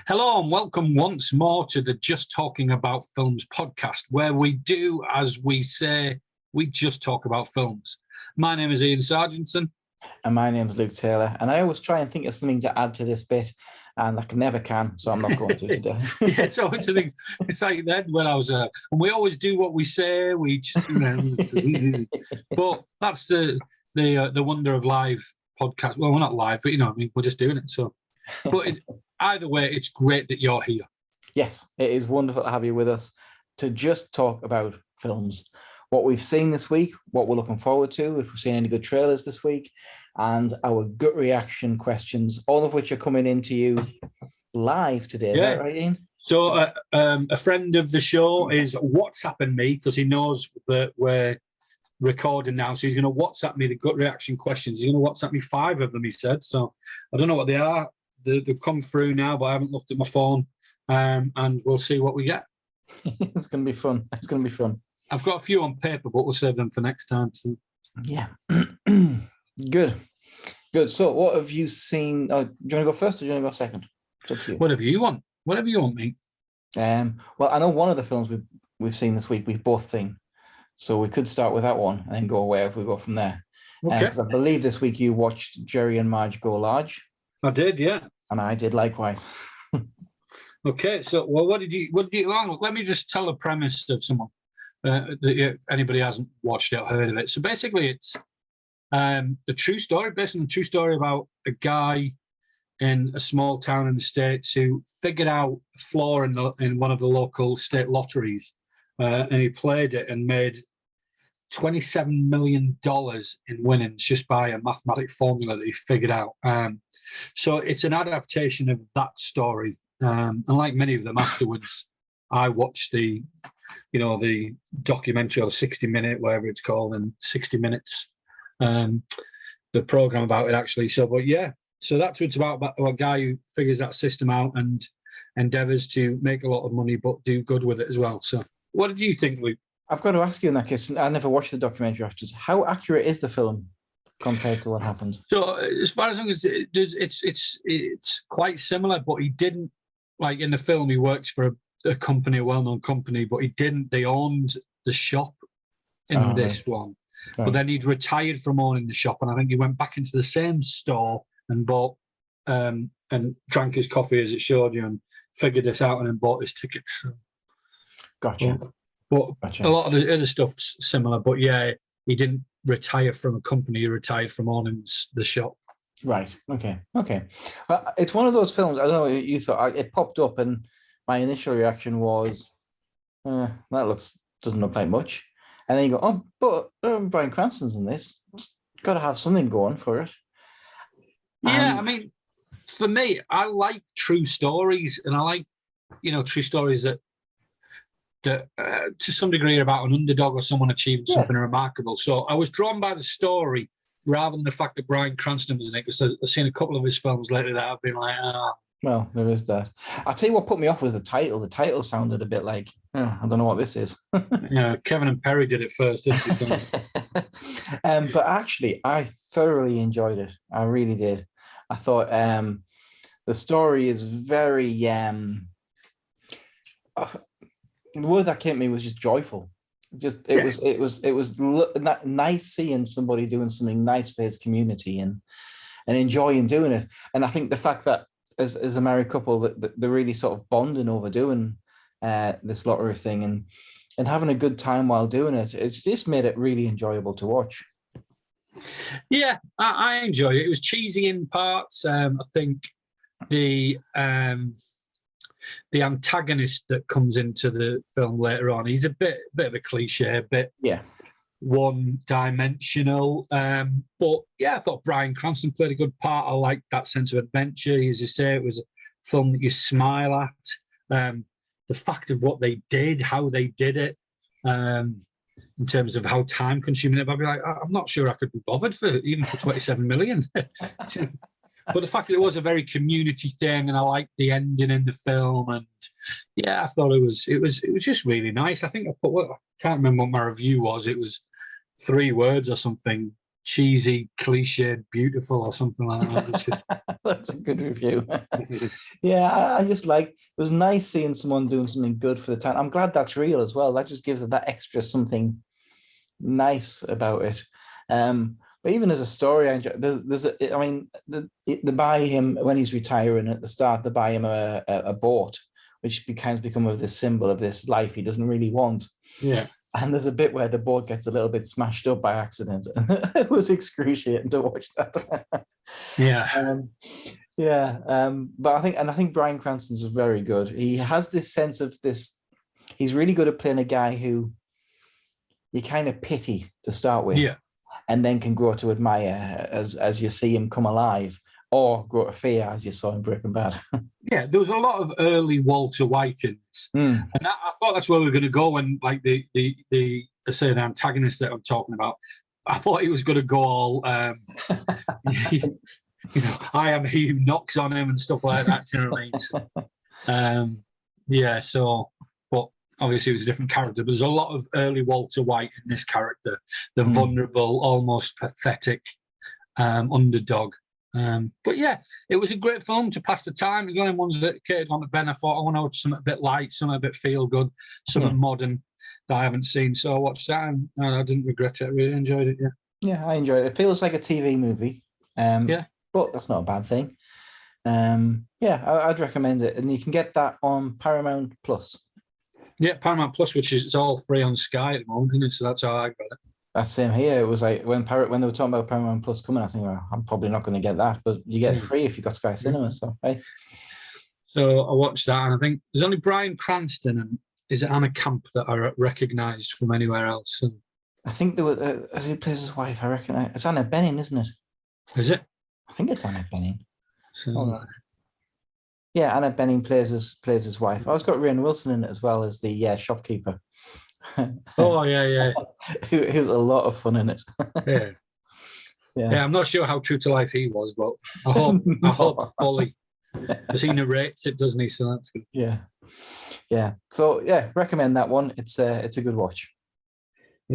Hello and welcome once more to the Just Talking About Films podcast, where we do, as we say, we just talk about films. My name is Ian Sargentson. And my name's Luke Taylor. And I always try and think of something to add to this bit, and I never can, so I'm not going to today. Yeah, it's always a thing. It's like then when I was, and we always do what we say. We just, but that's the wonder of live podcast. Well, we're not live, but we're just doing it. So, but either way, it's great that you're here. Yes, it is wonderful to have you with us to just talk about films, what we've seen this week, what we're looking forward to, if we've seen any good trailers this week, and our gut reaction questions, all of which are coming into you live today. Yeah. Is that right, Ian? So a friend of the show is WhatsApping me because he knows that we're recording now. So he's going to WhatsApp me the gut reaction questions. He's going to WhatsApp me 5 of them, he said. So I don't know what they are. They've come through now, but I haven't looked at my phone, and we'll see what we get. It's going to be fun. It's going to be fun. I've got a few on paper, but we'll save them for next time. So. Yeah. Good. So what have you seen? Do you want to go first or do you want to go second? It's up to you. Whatever you want. Whatever you want, mate. Well, I know one of the films we've seen this week, we've both seen. So we could start with that one and then go away if we go from there. Okay. Because I believe this week you watched Jerry and Marge Go Large. I did, yeah. And I did likewise. Okay, so what did you? Let me just tell the premise of someone. If anybody hasn't watched it or heard of it. So basically, it's a true story, based on a true story about a guy in a small town in the States who figured out a flaw in one of the local state lotteries, and he played it and made $27 million in winnings just by a mathematic formula that he figured out. So it's an adaptation of that story. And like many of them afterwards, I watched the documentary or the 60-minute, whatever it's called, and 60 Minutes, the program about it actually. So that's what it's about a guy who figures that system out and endeavors to make a lot of money, but do good with it as well. So what did you think, Luke? I've got to ask you in that case, I never watched the documentary afterwards. How accurate is the film compared to what happened? So as far as I'm concerned, it's quite similar, but he didn't, like in the film, he works for a company, a well-known company, but he didn't. They owned the shop in this one. Right. But then he'd retired from owning the shop, and I think he went back into the same store and bought and drank his coffee as it showed you and figured this out and then bought his tickets. So. Gotcha. But a lot of the other stuff's similar, but yeah, he didn't retire from a company, he retired from owning the shop. Right. Okay. It's one of those films, I don't know what you thought, it popped up and my initial reaction was, that doesn't look like much. And then you go, but Bryan Cranston's in this. It's got to have something going for it. Yeah, I mean, for me, I like true stories, and I like, true stories that to some degree are about an underdog or someone achieving something remarkable. So I was drawn by the story rather than the fact that Bryan Cranston was in it, because I've seen a couple of his films lately that I've been like, Well, there is that. I'll tell you what put me off was the title. The title sounded a bit like, I don't know what this is. Yeah, Kevin and Perry did it first, didn't they? But actually, I thoroughly enjoyed it. I really did. I thought the story is very... the word that came to me was just joyful. It was nice seeing somebody doing something nice for his community and enjoying doing it. And I think the fact that as a married couple that they're really sort of bonding over doing this lottery thing and having a good time while doing it, it's just made it really enjoyable to watch. Yeah, I enjoyed it. It was cheesy in parts. I think the antagonist that comes into the film later on, he's a bit of a cliche, a bit one-dimensional. But yeah, I thought Bryan Cranston played a good part. I liked that sense of adventure. As you say, it was a film that you smile at. The fact of what they did, how they did it, in terms of how time-consuming it, I'd be like, I'm not sure I could be bothered even for 27 million. But the fact that it was a very community thing, and I liked the ending in the film, and yeah, I thought it was just really nice. I think I can't remember what my review was. It was 3 words or something. cheesy, cliched, beautiful, or something like that. It's just, That's a good review. Yeah, I just like, it was nice seeing someone doing something good for the time. I'm glad that's real as well. That just gives it that extra something nice about it. But even as a story, I enjoy, I mean, they buy him when he's retiring at the start. They buy him a boat, which become of this symbol of this life he doesn't really want. yeah. And there's a bit where the boat gets a little bit smashed up by accident. It was excruciating to watch that. Yeah. But I think Bryan Cranston's very good. He has this sense of this. He's really good at playing a guy who you kind of pity to start with, Yeah. and then can grow to admire as you see him come alive, or grow to fear as you saw in Breaking Bad. Yeah, there was a lot of early Walter White in this, and I thought that's where we were going to go. When like the antagonist that I'm talking about, I thought he was going to go all, you know, I am he who knocks on him and stuff like that. Do you know what I mean? Yeah. So, but obviously it was a different character. There's a lot of early Walter White in this character, the vulnerable, almost pathetic underdog. But yeah, it was a great film to pass the time. It was one of the ones that catered on to Ben. I thought I want to watch something a bit light, something a bit feel good, something modern that I haven't seen. So I watched that and I didn't regret it. I really enjoyed it. Yeah, I enjoyed it. It feels like a TV movie. But that's not a bad thing. I'd recommend it, and you can get that on Paramount Plus. Yeah, Paramount Plus, which is it's all free on Sky at the moment, isn't it? So that's how I got it. That's same here. It was like when they were talking about Paramount Plus coming, I think, well, I'm probably not going to get that, but you get it free if you got Sky Cinema. So hey. So I watched that, and I think there's only Bryan Cranston and is it Anna Camp that I recognised from anywhere else. So, I think there was who plays his wife. I reckon it's Anna Bening, isn't it? Is it? I think it's Anna Bening. So, yeah, Anna Bening plays his wife. Oh, it's got Rainn Wilson in it as well as the shopkeeper. Oh yeah. He was a lot of fun in it. Yeah. I'm not sure how true to life he was, but I hope fully. Because he narrates it, doesn't he? So that's good. Yeah. So yeah, recommend that one. It's a good watch.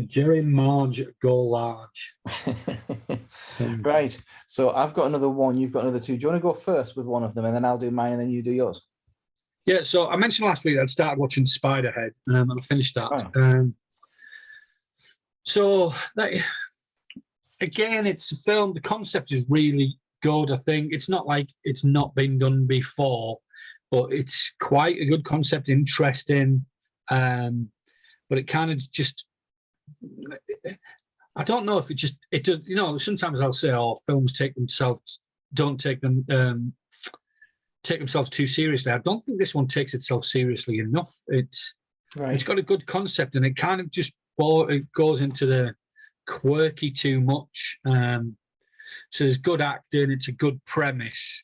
Jerry Marge go large. Right. So I've got another one. You've got another two. Do you want to go first with one of them, and then I'll do mine, and then you do yours? Yeah, so I mentioned last week I'd started watching SpiderHead, and I finished that. Oh. So that, again, it's a film. The concept is really good. I think it's not like it's not been done before, but it's quite a good concept, interesting. But it kind of just, I don't know if it does. You know, sometimes I'll say, "Oh, films don't take themselves too seriously." I don't think this one takes itself seriously enough. It's got a good concept, and it kind of just it goes into the quirky too much. So there's good acting. It's a good premise.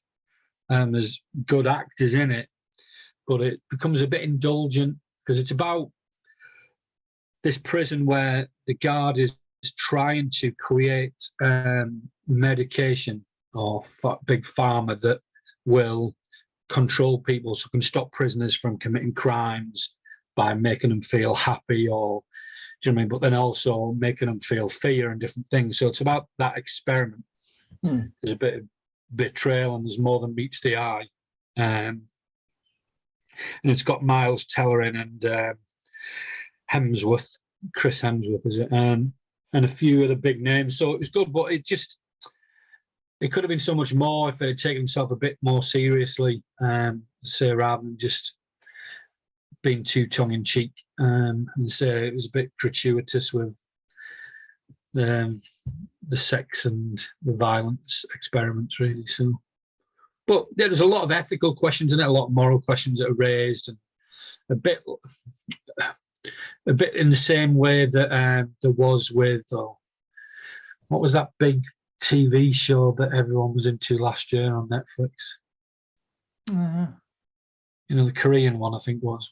There's good actors in it, but it becomes a bit indulgent because it's about this prison where the guard is trying to create medication or big pharma that will control people, so can stop prisoners from committing crimes by making them feel happy, or do you know what I mean? But then also making them feel fear and different things. So it's about that experiment. There's a bit of betrayal, and there's more than meets the eye. And it's got Miles Teller in and Chris Hemsworth, is it? And a few of the big names. So it was good, but it could have been so much more if it had taken himself a bit more seriously, say, rather than just being too tongue-in-cheek, and say it was a bit gratuitous with the sex and the violence experiments, really. So, but yeah, there's a lot of ethical questions in it, a lot of moral questions that are raised, and a bit in the same way that there was with what was that big TV show that everyone was into last year on Netflix? You know, the Korean one, I think was.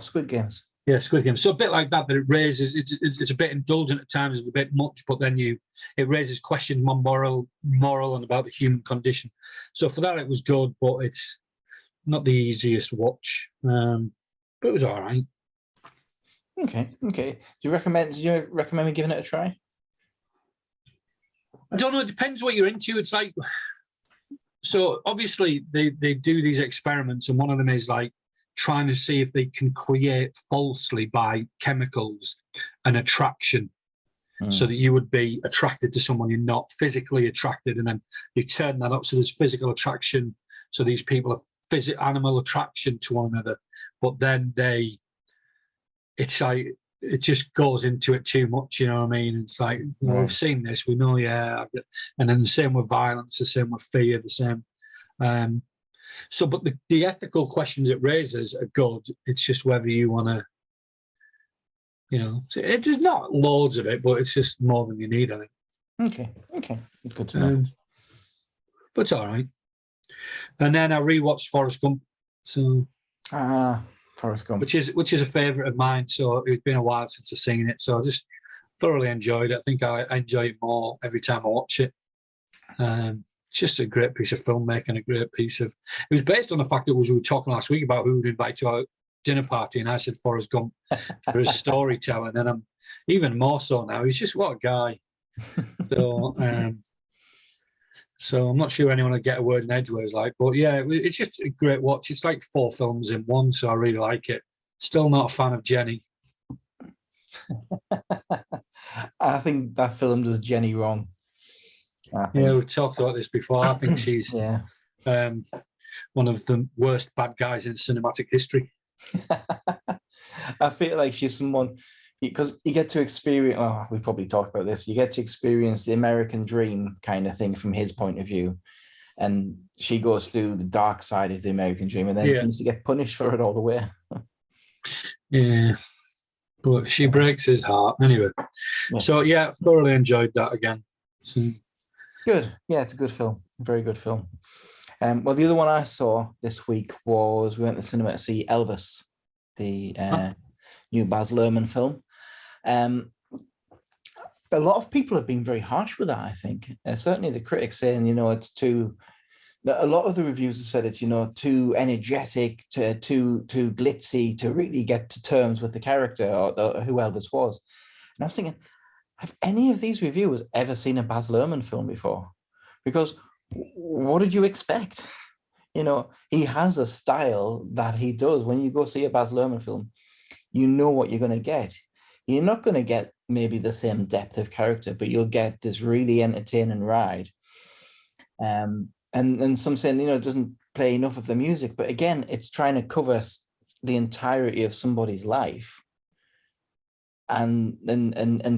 Squid Games. Yeah, Squid Games. So a bit like that it raises, it's a bit indulgent at times, it's a bit much, but then it raises questions more moral and about the human condition. So for that, it was good, but it's not the easiest watch. But it was all right. Okay. Do you recommend me giving it a try? I don't know. It depends what you're into. It's like, so obviously they do these experiments, and one of them is like trying to see if they can create falsely by chemicals an attraction, so that you would be attracted to someone you're not physically attracted, and then you turn that up so there's physical attraction. So these people are animal attraction to one another, but then it's like it just goes into it too much, you know what I mean? It's like, well, we've seen this, we know, yeah. And then the same with violence, the same with fear, the same. So, but the ethical questions it raises are good. It's just whether you want to, you know, it is not loads of it, but it's just more than you need, I think. Okay, it's good to know. But it's all right. And then I rewatched Forrest Gump. So. Forrest Gump, which is a favourite of mine. So it's been a while since I've seen it. So I just thoroughly enjoyed it. I think I enjoy it more every time I watch it. It's just a great piece of filmmaking, a great piece of. It was based on the fact that we were talking last week about who would invite to our dinner party, and I said Forrest Gump for his storytelling, and I'm even more so now. He's just what a guy. So I'm not sure anyone would get a word in edgeways like, but yeah, it's just a great watch. It's like 4 films in one, so I really like it. Still not a fan of Jenny. I think that film does Jenny wrong. Yeah, we've talked about this before. I think she's one of the worst bad guys in cinematic history. I feel like she's someone, because you get to experience, we probably talked about this, you get to experience the American dream kind of thing from his point of view. And she goes through the dark side of the American dream and then seems to get punished for it all the way. Yeah, but she breaks his heart. Anyway, So yeah, thoroughly enjoyed that again. So. Good. Yeah, it's a good film. A very good film. Well, the other one I saw this week was, we went to the cinema to see Elvis, the new Baz Luhrmann film. A lot of people have been very harsh with that, I think. Certainly the critics saying, you know, it's too, a lot of the reviews have said it's, you know, too energetic, too glitzy to really get to terms with the character or who Elvis was. And I was thinking, have any of these reviewers ever seen a Baz Luhrmann film before? Because what did you expect? You know, he has a style that he does. When you go see a Baz Luhrmann film, you know what you're going to get. You're not going to get maybe the same depth of character, but you'll get this really entertaining ride. And some saying, you know, it doesn't play enough of the music, but again, it's trying to cover the entirety of somebody's life and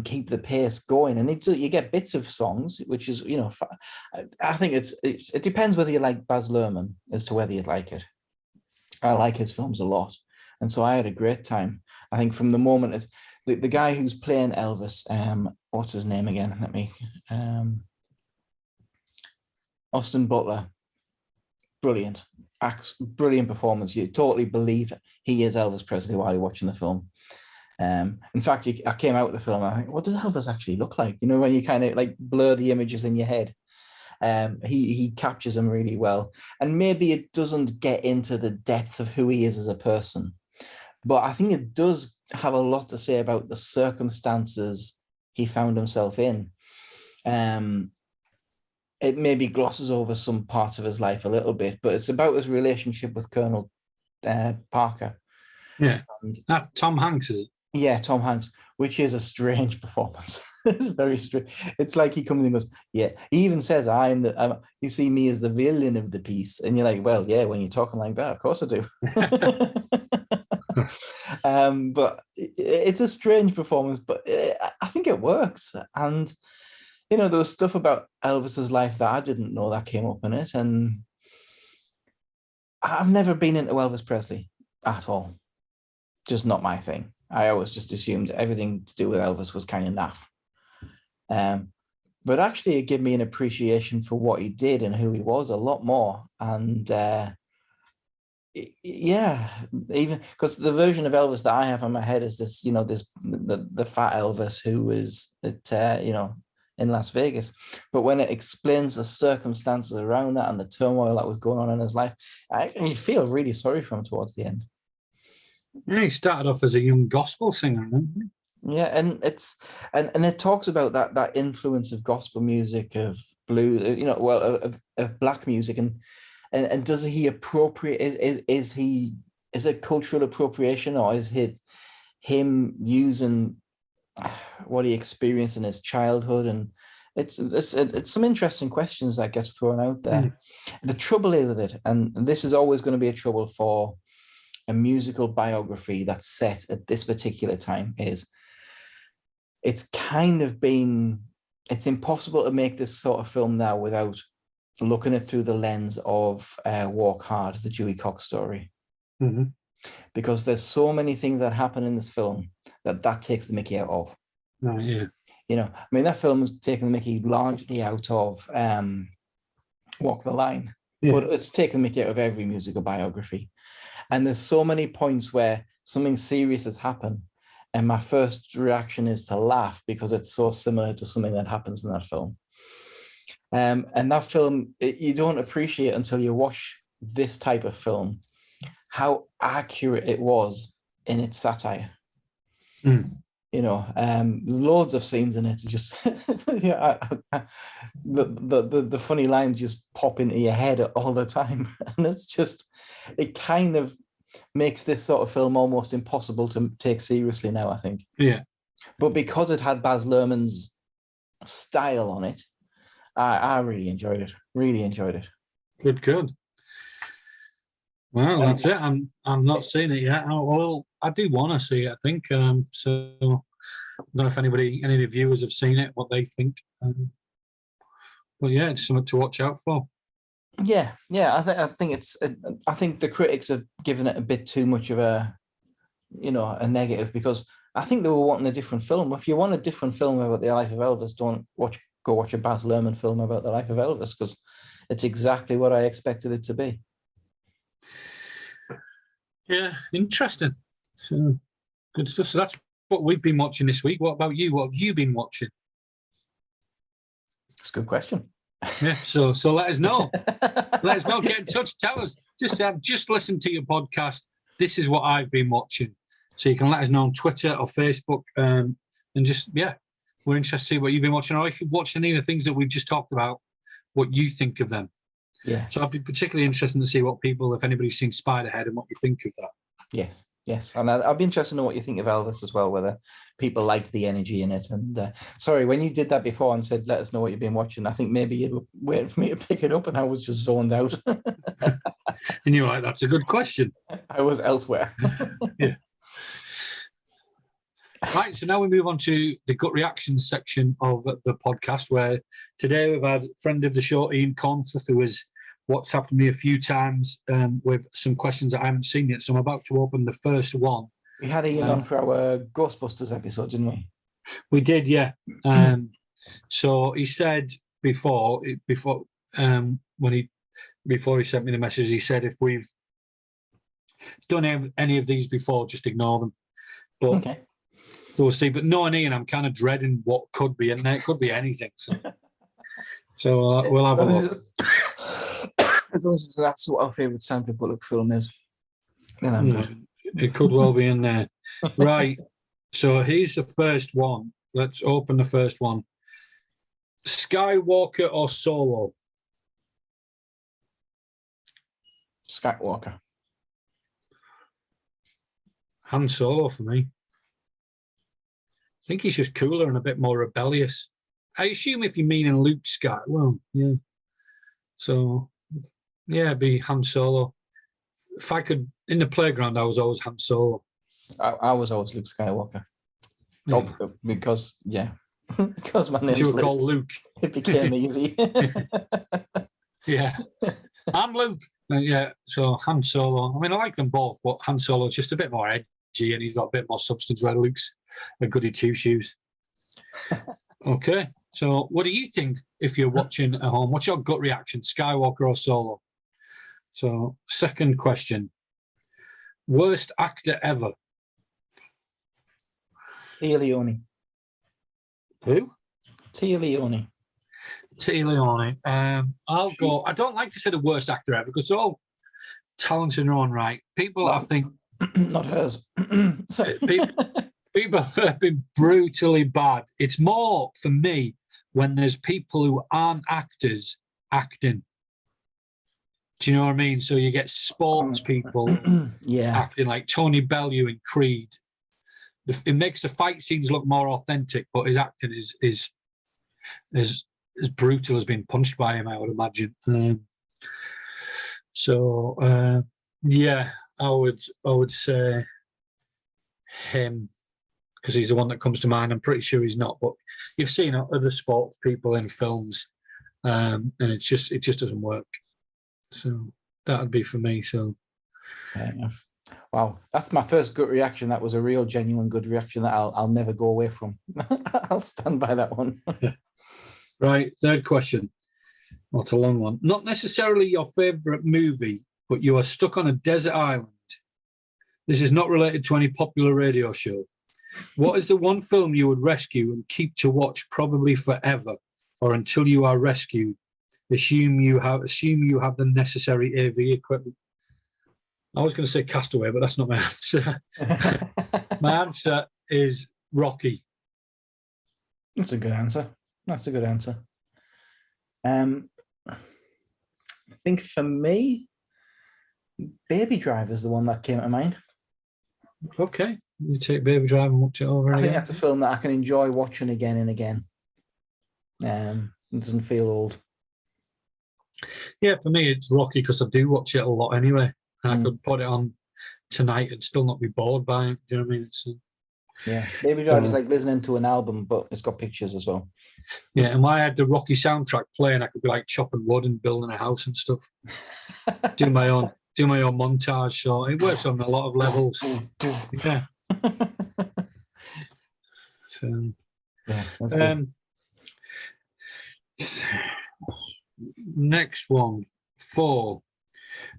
keep the pace going. And you get bits of songs, which is, you know, I think it depends whether you like Baz Luhrmann as to whether you like it. I like his films a lot. And so I had a great time. I think from the moment the guy who's playing Elvis, what's his name again? Austin Butler, brilliant, brilliant performance. You totally believe he is Elvis Presley while you're watching the film. In fact, I came out with the film, I think, what does Elvis actually look like? You know, when you kind of like blur the images in your head. He captures them really well. And maybe it doesn't get into the depth of who he is as a person, but I think it does have a lot to say about the circumstances he found himself in. It maybe glosses over some parts of his life a little bit, but it's about his relationship with Colonel Parker. Yeah, Tom Hanks, is it? Yeah, Tom Hanks, which is a strange performance. It's very strange. It's like he comes in and goes, yeah. He even says, you see me as the villain of the piece. And you're like, well, yeah, when you're talking like that, of course I do. But it's a strange performance, but I think it works. And, you know, there was stuff about Elvis's life that I didn't know that came up in it. And I've never been into Elvis Presley at all. Just not my thing. I always just assumed everything to do with Elvis was kind of naff. But actually it gave me an appreciation for what he did and who he was a lot more. And yeah, even because the version of Elvis that I have in my head is this, you know, the fat Elvis who was at, you know, in Las Vegas. But when it explains the circumstances around that and the turmoil that was going on in his life, I actually feel really sorry for him towards the end. Yeah, he started off as a young gospel singer, didn't he? Yeah, and and it talks about that influence of gospel music, of blues, of black music, and does he appropriate? Is it cultural appropriation, or is it him using what he experienced in his childhood? And it's some interesting questions that gets thrown out there. The trouble is with it, and this is always going to be a trouble for a musical biography that's set at this particular time, is it's impossible to make this sort of film now without looking at it through the lens of Walk Hard, the Dewey Cox story. Mm-hmm. Because there's so many things that happen in this film that takes the mickey out of. Right, yeah. I mean, that film is taking the mickey largely out of Walk the Line, but it's taken the mickey out of every musical biography. And there's so many points where something serious has happened, and my first reaction is to laugh because it's so similar to something that happens in that film. And that film, you don't appreciate until you watch this type of film how accurate it was in its satire. Loads of scenes in it. Just the funny lines just pop into your head all the time, and it kind of makes this sort of film almost impossible to take seriously now, I think. Yeah. But because it had Baz Luhrmann's style on it, I really enjoyed it. Really enjoyed it. Good. Well, that's it. I'm not seeing it yet. Well, I do want to see it, I think. So I don't know if any of the viewers have seen it, what they think. But yeah, it's something to watch out for. Yeah. I think the critics have given it a bit too much of a negative, because I think they were wanting a different film. If you want a different film about the life of Elvis, go watch a Baz Luhrmann film about the life of Elvis, because it's exactly what I expected it to be. Yeah, interesting. So good stuff. So that's what we've been watching this week. What about you? What have you been watching? That's a good question. Yeah, so let us know. Let us know. Get in touch. Tell us. I've just listened to your podcast. This is what I've been watching. So you can let us know on Twitter or Facebook. And we're interested to see what you've been watching, or if you've watched any of the things that we've just talked about, what you think of them. Yeah. So I'd be particularly interested to see if anybody's seen SpiderHead, and what you think of that. Yes. And I'd be interested to know what you think of Elvis as well, whether people liked the energy in it. And sorry, when you did that before and said, let us know what you've been watching, I think maybe you'd wait for me to pick it up, and I was just zoned out. And you were like, that's a good question. I was elsewhere. Yeah. Right, so now we move on to the gut reactions section of the podcast, where today we've had friend of the show, Ian Cornforth, who has WhatsApped me a few times with some questions that I haven't seen yet. So I'm about to open the first one. We had Ian on for our Ghostbusters episode, didn't we? We did, yeah. So he said before he sent me the message, he said if we've done any of these before, just ignore them. But okay. We'll see. But knowing Ian, I'm kind of dreading what could be in there. It could be anything. So we'll have a look. As long as that's what our favourite Sandra Bullock film is, then I'm good. It could well be in there. Right. So here's the first one. Let's open the first one. Skywalker or Solo? Skywalker. Han Solo for me. I think he's just cooler and a bit more rebellious. I assume if you mean in Luke Skywalker, well, yeah. So, yeah, it'd be Han Solo. If I could, in the playground, I was always Han Solo. I was always Luke Skywalker. Yeah. Oh, because my name's you were Luke. Called Luke. It became easy. Yeah. I'm Luke. Yeah, so Han Solo. I mean, I like them both, but Han Solo's just a bit more edgy, and he's got a bit more substance, where Luke's a goody two-shoes. Okay, so what do you think if you're watching at home? What's your gut reaction, Skywalker or Solo? So, second question. Worst actor ever? Tia Leone. Who? Tia Leone. Tia Leone. I'll go. I don't like to say the worst actor ever, because they're all talented in their own right. People, I think... Not hers. people, People have been brutally bad. It's more for me when there's people who aren't actors acting. Do you know what I mean? So you get sports people Yeah. acting like Tony Bellew in Creed. It makes the fight scenes look more authentic, but his acting is as brutal as being punched by him, I would imagine. Yeah, I would say him, because he's the one that comes to mind. I'm pretty sure he's not, but you've seen other sports people in films, and it just doesn't work. So that would be for me. So fair enough. Wow, that's my first gut reaction. That was a real, genuine good reaction that I'll never go away from. I'll stand by that one. Right, third question. Not a long one. Not necessarily your favorite movie, but you are stuck on a desert island. This is not related to any popular radio show. What is the one film you would rescue and keep to watch probably forever, or until you are rescued? Assume you have the necessary AV equipment. I was going to say Castaway, but that's not my answer. My answer is Rocky. That's a good answer. I think for me, Baby Driver is the one that came to mind. Okay, you take Baby Driver and watch it over again. I think that's a film that I can enjoy watching again and again. It doesn't feel old. Yeah, for me, it's Rocky because I do watch it a lot anyway. And I could put it on tonight and still not be bored by it. Do you know what I mean? Yeah, Baby Driver is like listening to an album, but it's got pictures as well. Yeah, and when I had the Rocky soundtrack playing, I could be like chopping wood and building a house and stuff. do my own montage. So it works on a lot of levels. Yeah. So yeah, that's good. Next one, 4.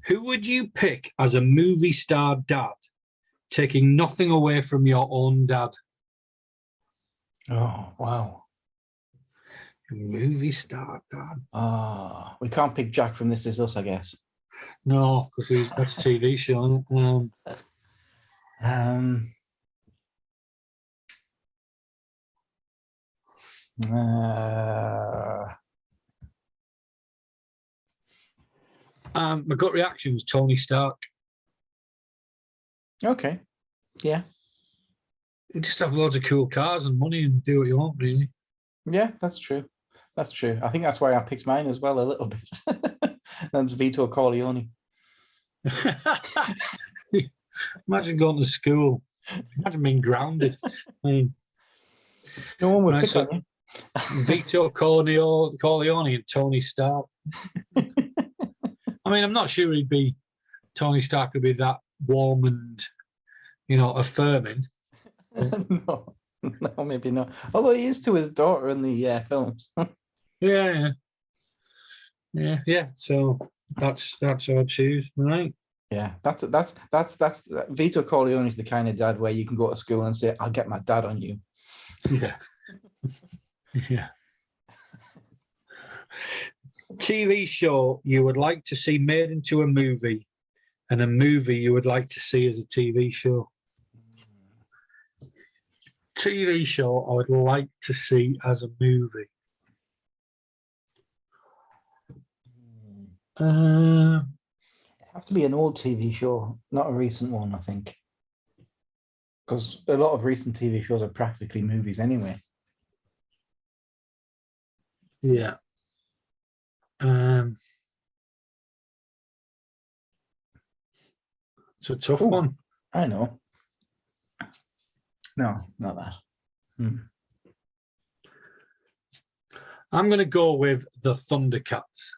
Who would you pick as a movie star dad, taking nothing away from your own dad? Oh, wow. A movie star dad. We can't pick Jack from This Is Us, I guess. No, because that's a TV show. My gut reaction was Tony Stark. Okay. Yeah. You just have loads of cool cars and money and do what you want, really. Yeah, that's true. I think that's why I picked mine as well a little bit. That's Vito Corleone. Imagine going to school. Imagine being grounded. I mean, no one would pick on you. Vito Corleone and Tony Stark. I mean, I'm not sure Tony Stark would be that warm and, affirming. No, maybe not. Although he is to his daughter in the films. Yeah. So that's what I'd choose, right? Yeah, that's Vito Corleone is the kind of dad where you can go to school and say, "I'll get my dad on you." Yeah. Yeah. TV show you would like to see made into a movie, and a movie you would like to see as a TV show. TV show I would like to see as a movie. It'd have to be an old TV show, not a recent one, I think. Because a lot of recent TV shows are practically movies anyway. Yeah. It's a tough one. I know. No, not that. I'm going to go with the Thundercats.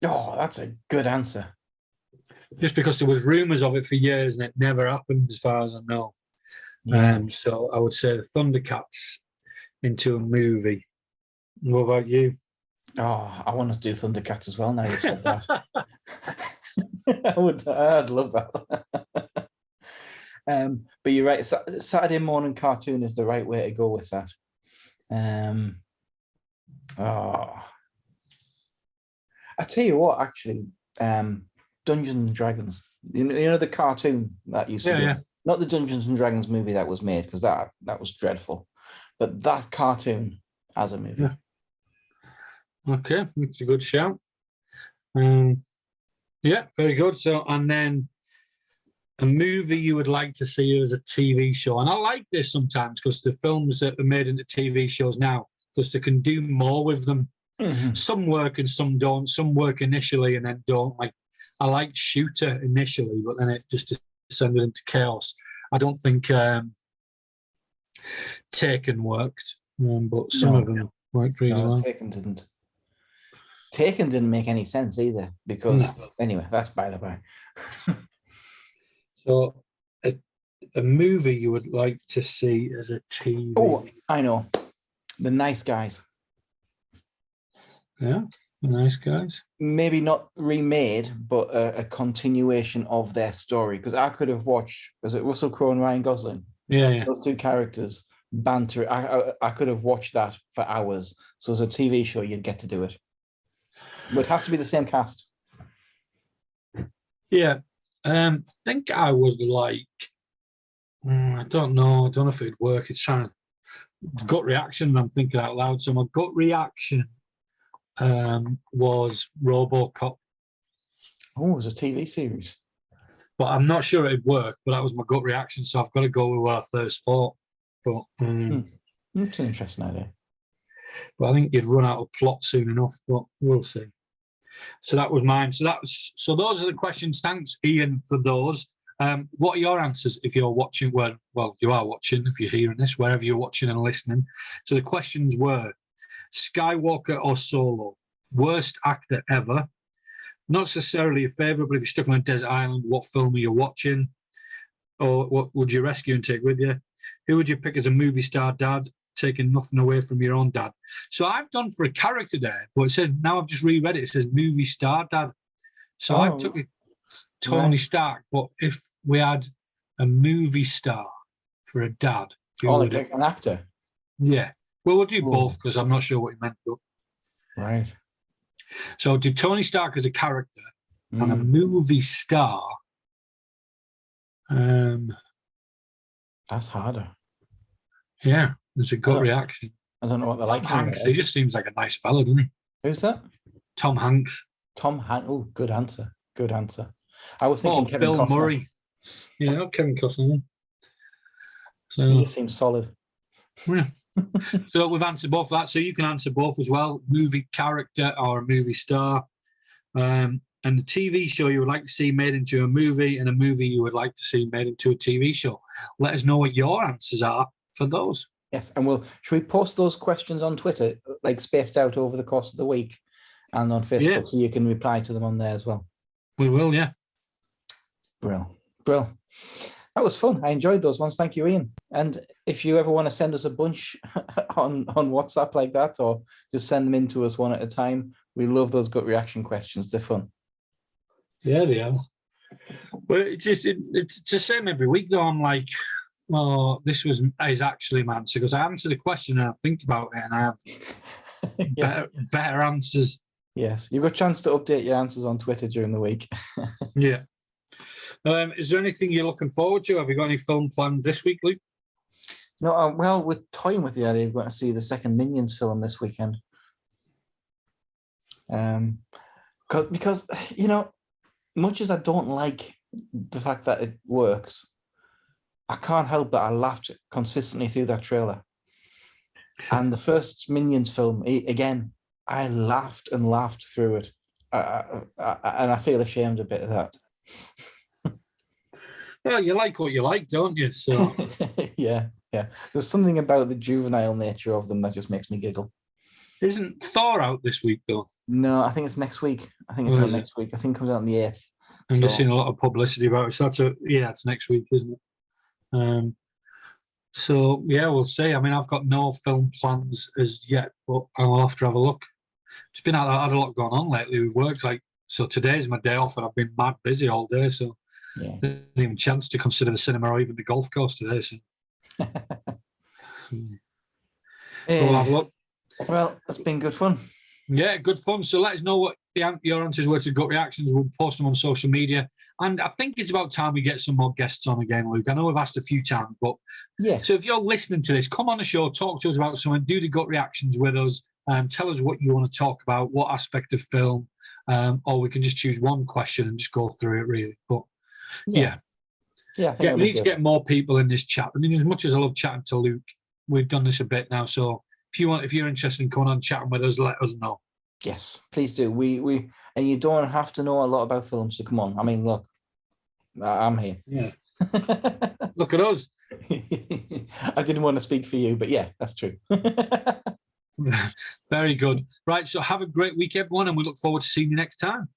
Oh, that's a good answer. Just because there was rumours of it for years and it never happened, as far as I know. Yeah. So I would say the Thundercats into a movie. What about you? Oh, I want to do Thundercats as well now you've said that. I'd love that. But you're right, Saturday morning cartoon is the right way to go with that. I tell you what, actually, Dungeons and Dragons. You know the cartoon that used to do. Not the Dungeons and Dragons movie that was made, because that was dreadful. But that cartoon as a movie. Yeah. Okay, that's a good shout. Yeah, very good. So, and then a movie you would like to see as a TV show. And I like this sometimes because the films that are made into TV shows now, because they can do more with them. Mhm. Some work and some don't. Some work initially and then don't. Like, I liked Shooter initially, but then it just descended into chaos. I don't think Taken worked, but some of them worked really well. Taken didn't. Taken didn't make any sense either, because anyway, that's by the by. So, a movie you would like to see as a TV? Oh, I know, The Nice Guys. Yeah, The Nice Guys. Maybe not remade, but a continuation of their story. Because I could have watched, was it Russell Crowe and Ryan Gosling? Yeah. Those two characters banter. I could have watched that for hours. So as a TV show, you'd get to do it. But it has to be the same cast. Yeah. I think I would like, I don't know if it'd work. It's trying to, gut reaction, I'm thinking out loud. So my gut reaction was RoboCop. Oh, it was a TV series. But I'm not sure it'd work, but that was my gut reaction. So I've got to go with what I first thought. But It's an interesting idea. But I think you'd run out of plot soon enough, but we'll see. So that was mine. So those are the questions. Thanks, Ian, for those. What are your answers if you're watching? Well, you are watching if you're hearing this, wherever you're watching and listening. So the questions were Skywalker or Solo, worst actor ever, not necessarily a favourite, but if you're stuck on a desert island, what film are you watching? Or what would you rescue and take with you? Who would you pick as a movie star dad, taking nothing away from your own dad? So I've done for a character there, but it says, now I've just reread it, it says movie star dad. So I took Tony Stark, but if we had a movie star for a dad, like an actor? Yeah. Well, we'll do both because I'm not sure what you meant. But... Right. So do Tony Stark as a character and a movie star. That's harder. Yeah, there's a gut reaction. I don't know what they're like. Tom Hanks, he just seems like a nice fellow, doesn't he? Who's that? Tom Hanks. Tom Hanks. Oh, good answer. Good answer. I was thinking Kevin Bill Costner. Murray. Yeah, Kevin Costner. So he just seems solid. Yeah. So we've answered both of that. So you can answer both as well. Movie character or a movie star. And the TV show you would like to see made into a movie, and a movie you would like to see made into a TV show. Let us know what your answers are for those. Yes, and should we post those questions on Twitter, like spaced out over the course of the week, and on Facebook, so you can reply to them on there as well? We will, yeah. Brill. That was fun. I enjoyed those ones. Thank you, Ian. And if you ever want to send us a bunch on WhatsApp like that, or just send them in to us one at a time, we love those gut reaction questions. They're fun. Yeah, they are. But it's the same every week, though. I'm like, well, this is actually my answer, because I answer the question and I think about it and I have better answers. Yes, you've got a chance to update your answers on Twitter during the week. Yeah. Is there anything you're looking forward to? Have you got any film planned this week, Luke? No, well, we're toying with the idea of going to see the second Minions film this weekend. Because, you know, much as I don't like the fact that it works, I can't help but I laughed consistently through that trailer. And the first Minions film, again, I laughed and laughed through it. And I feel ashamed a bit of that. Well, you like what you like, don't you? So yeah. There's something about the juvenile nature of them that just makes me giggle. Isn't Thor out this week, though? No, I think it's next week. I think it's out next week. I think it comes out on the 8th. I'm just seeing a lot of publicity about it. So it's next week, isn't it? So yeah, we'll see. I mean, I've got no film plans as yet, but I'll have to have a look. It's been I had a lot going on lately with work. So today's my day off, and I've been mad busy all day. So didn't even chance to consider the cinema or even the golf course today. So. We'll have a look. Well, that's been good fun. Yeah, good fun. So let us know what your answers were to gut reactions. We'll post them on social media. And I think it's about time we get some more guests on again, Luke. I know we've asked a few times, but Yes. so if you're listening to this, come on the show, talk to us about something, do the gut reactions with us, tell us what you want to talk about, what aspect of film, or we can just choose one question and just go through it, really. But yeah, I think we need to get more people in this chat. I mean, as much as I love chatting to Luke, we've done this a bit now. So if you're interested in coming on chatting with us, let us know. Yes, please do. We and you don't have to know a lot about films to come on. I mean, look, I'm here. Yeah. Look at us. I didn't want to speak for you, but yeah, that's true. Very good. Right. So have a great week, everyone, and we look forward to seeing you next time.